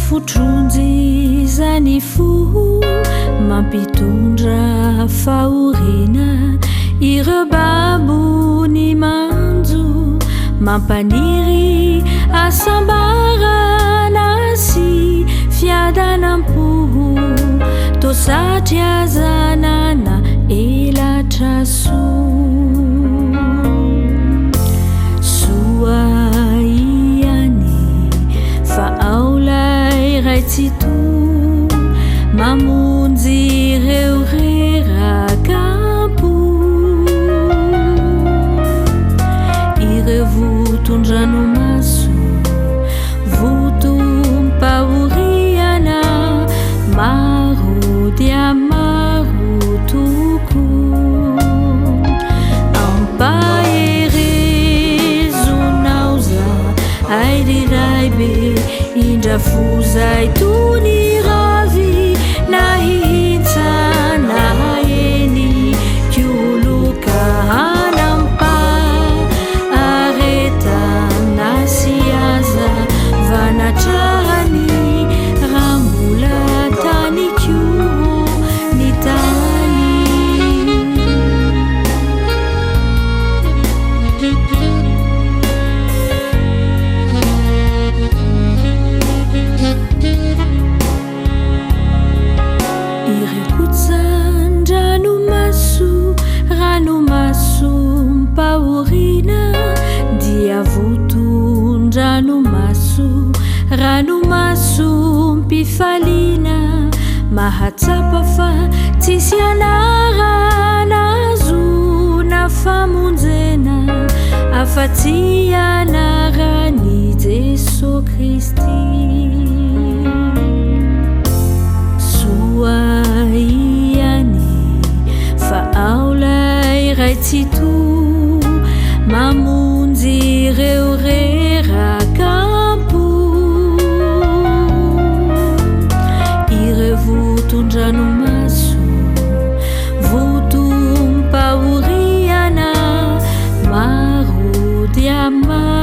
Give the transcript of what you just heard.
Fotronjy zany fo mampitondra fahorina ireo babony manjo mampaniry asambarana sy fiadanam-po to satria zanana elatra soa iany fa aolay raitsito mamonjy ireo rerakampo ireo votondranomaso votompahoriana maro dia maro toko ampaherezonao za aidiray be indra fozay tony ravy nahintsana eny kioloka hanampa areta nasiaza vanatrahany rambola tany kio ny tany ranomaso mpahorina dia votondranomaso ranomaso mpifaliana mahatsapa fa tsisy anarana azo na famonjena afa-tsy anarany Jesosy Kristy soa iany fa aolay raitsito mamonjy ireo rerakampo ireo votondranomaso votompahoriana maro dia maro